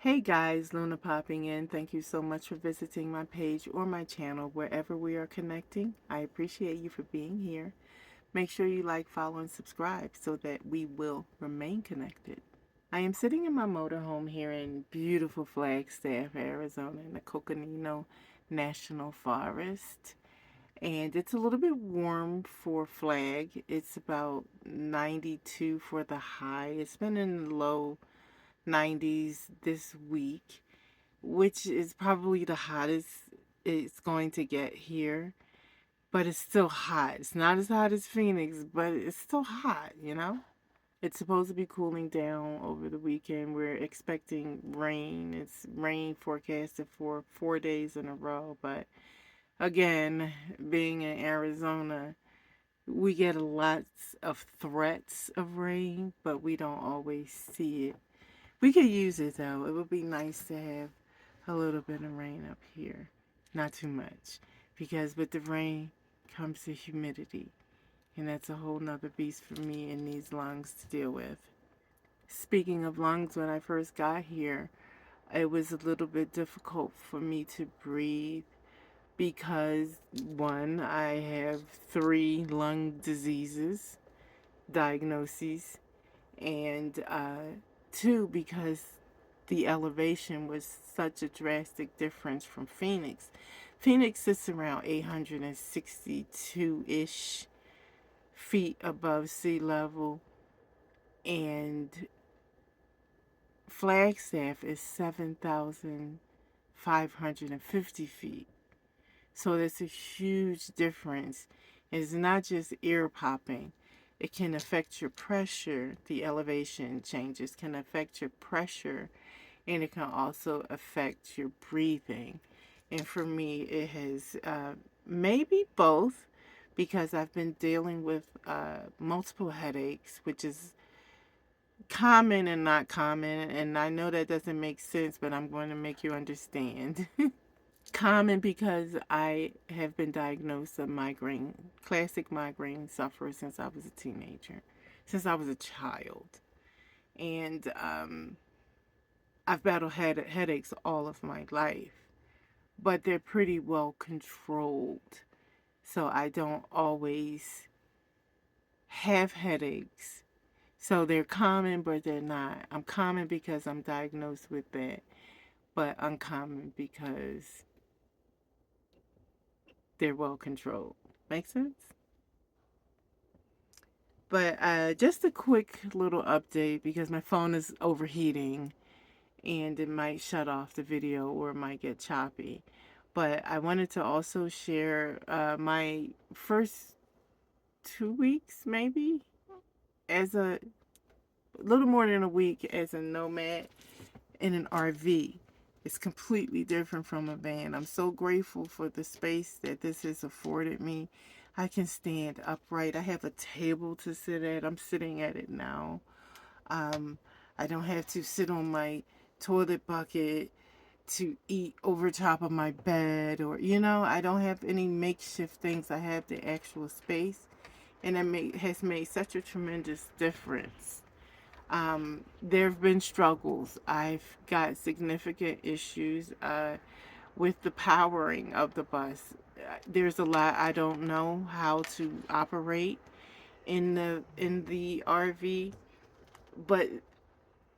Hey guys, Luna popping in. Thank you so much for visiting my page or my channel wherever we are connecting. I appreciate you for being here. Make sure you like, follow, and subscribe so that we will remain connected. I am sitting in my motorhome here in beautiful Flagstaff, Arizona, in the Coconino National Forest. And it's a little bit warm for Flag. It's about 92 for the high. It's been in the low 90s this week, which is probably the hottest it's going to get here. But it's still hot. It's not as hot as Phoenix, but it's still hot, you know? It's supposed to be cooling down over the weekend. We're expecting rain. It's rain forecasted for 4 days in a row. But again, being in Arizona, we get lots of threats of rain, but we don't always see it. We could use it though. It would be nice to have a little bit of rain up here. Not too much. Because with the rain comes the humidity. And that's a whole nother beast for me and these lungs to deal with. Speaking of lungs, when I first got here, it was a little bit difficult for me to breathe because, one, I have 3 lung diseases, diagnoses, and two, because the elevation was such a drastic difference from Phoenix. Phoenix sits around 862-ish feet above sea level, and Flagstaff is 7,550 feet. So that's a huge difference. It's not just ear popping. It can affect your pressure. The elevation changes can affect your pressure, and it can also affect your breathing. And for me, it has maybe both, because I've been dealing with multiple headaches, which is common and not common. And I know that doesn't make sense, but I'm going to make you understand. Common because I have been diagnosed a migraine, classic migraine sufferer since I was a teenager, since I was a child. And I've battled headaches all of my life, but they're pretty well controlled. So I don't always have headaches. So they're common, but they're not. I'm common because I'm diagnosed with that, but uncommon because they're well controlled. Make sense? But just a quick little update because my phone is overheating and it might shut off the video or it might get choppy. But I wanted to also share my first 2 weeks, maybe, as a little more than a week as a nomad in an RV. It's completely different from a van. I'm so grateful for the space that this has afforded me. I can stand upright. I have a table to sit at. I'm sitting at it now. Um, I don't have to sit on my toilet bucket to eat over top of my bed, or I don't have any makeshift things. I have the actual space, and has made such a tremendous difference. There have been struggles. I've got significant issues with the powering of the bus. There's a lot I don't know how to operate in the RV, but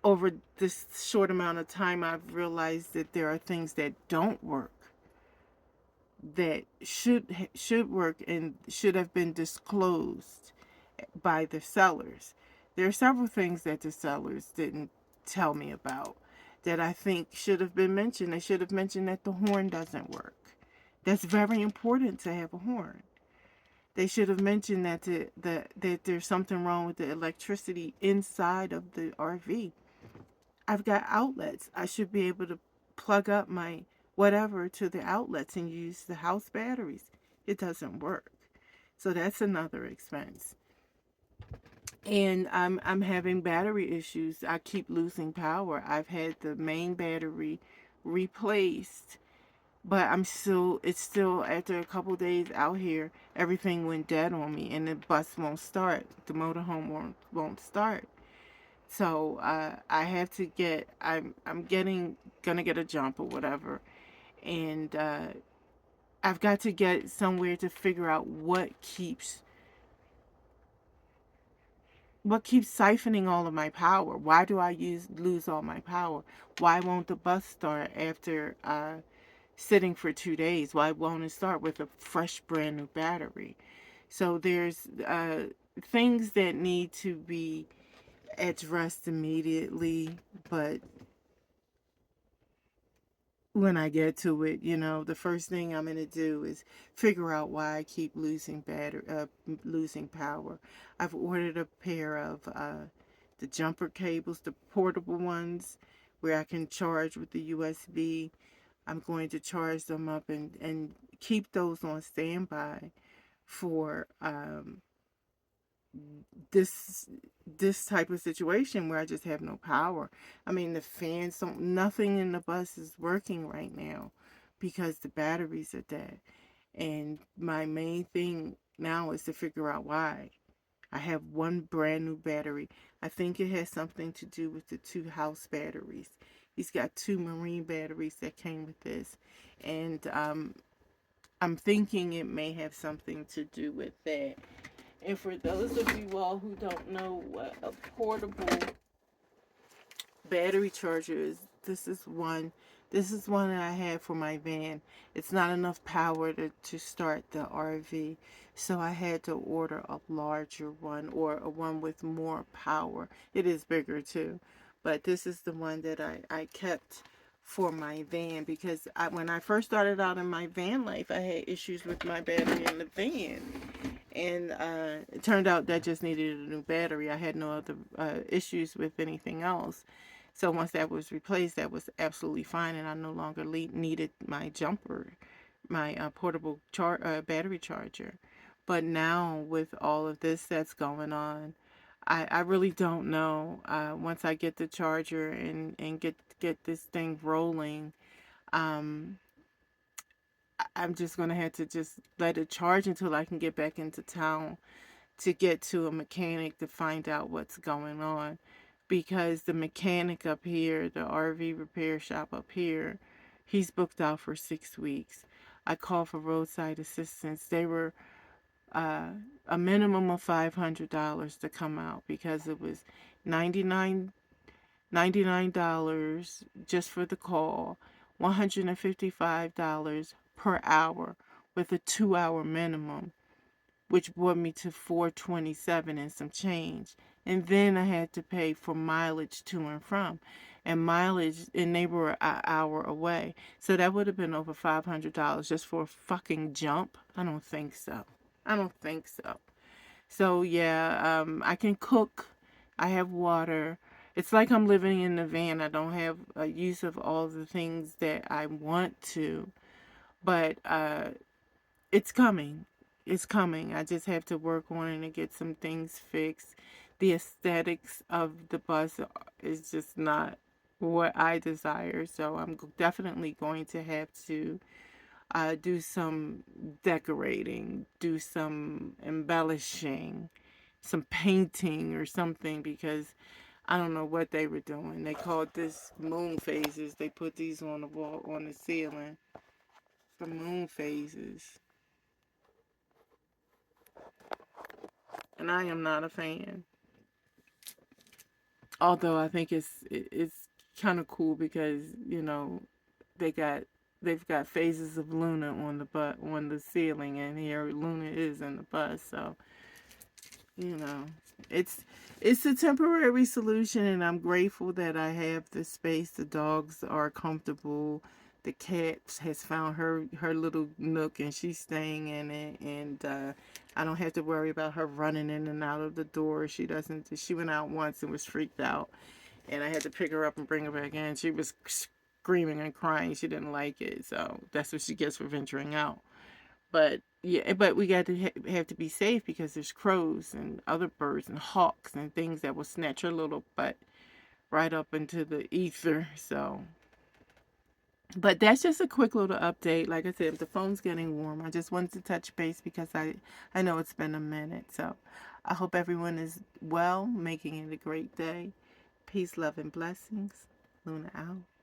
over this short amount of time, I've realized that there are things that don't work, that should work and should have been disclosed by the sellers. There are several things that the sellers didn't tell me about that I think should have been mentioned. They should have mentioned that the horn doesn't work. That's very important to have a horn. They should have mentioned that there's something wrong with the electricity inside of the RV. I've got outlets. I should be able to plug up my whatever to the outlets and use the house batteries. It doesn't work. So that's another expense. And I'm having battery issues. I keep losing power. I've had the main battery replaced, but it's still after a couple days out here, everything went dead on me and the bus won't start. The motorhome won't start. So I have to get. I'm getting gonna get a jump or whatever, and I've got to get somewhere to figure out what keeps siphoning all of my power. Why do I lose all my power? Why won't the bus start after sitting for 2 days? Why won't it start with a fresh, brand new battery? So there's things that need to be addressed immediately, but when I get to it, the first thing I'm gonna do is figure out why I keep losing power. I've ordered a pair of the jumper cables, the portable ones, where I can charge with the USB. I'm going to charge them up and keep those on standby for this this type of situation where I just have no power. I mean, the fans don't, nothing in the bus is working right now because the batteries are dead. And my main thing now is to figure out why. I have one brand new battery. I think it has something to do with the two house batteries. He's got two marine batteries that came with this. And I'm thinking it may have something to do with that. And for those of you all who don't know what a portable battery charger is, this is one. This is one that I have for my van. It's not enough power to start the RV, so I had to order a larger one, or a one with more power. It is bigger too, but this is the one that I kept for my van, because when I first started out in my van life, I had issues with my battery in the van. And it turned out that just needed a new battery. I had no other issues with anything else. So once that was replaced, that was absolutely fine, and I no longer needed my jumper, my portable battery charger. But now with all of this that's going on, I really don't know. Once I get the charger and get this thing rolling, um, I'm just gonna have to just let it charge until I can get back into town to get to a mechanic to find out what's going on, because the mechanic up here, the RV repair shop up here, he's booked out for 6 weeks. I called for roadside assistance. They were uh, a minimum of $500 to come out, because it was 99 $99 just for the call, $155 per hour with a 2-hour minimum, which brought me to 427 and some change. And then I had to pay for mileage to and from. And mileage, and they were an hour away. So that would have been over $500 just for a fucking jump. I don't think so. I don't think so. So yeah, I can cook. I have water. It's like I'm living in the van. I don't have a use of all the things that I want to, but it's coming. It's coming. I just have to work on it and get some things fixed. The aesthetics of the bus is just not what I desire, so I'm definitely going to have to do some decorating, do some embellishing, some painting or something, because I don't know what they were doing. They called this moon phases. They put these on the wall, on the ceiling. The moon phases. And I am not a fan. Although I think it's kind of cool because, they got they've got phases of Luna on the ceiling, and here Luna is in the bus. So you know it's it's a temporary solution, and I'm grateful that I have the space. The dogs are comfortable. The cat has found her little nook, and she's staying in it, and I don't have to worry about her running in and out of the door. She went out once and was freaked out, and I had to pick her up and bring her back in. She was screaming and crying. She didn't like it, so that's what she gets for venturing out. But yeah, but we got to have to be safe, because there's crows and other birds and hawks and things that will snatch her little butt right up into the ether. So, but that's just a quick little update. Like I said, the phone's getting warm. I just wanted to touch base because I know it's been a minute. So, I hope everyone is well, making it a great day. Peace, love, and blessings. Luna out.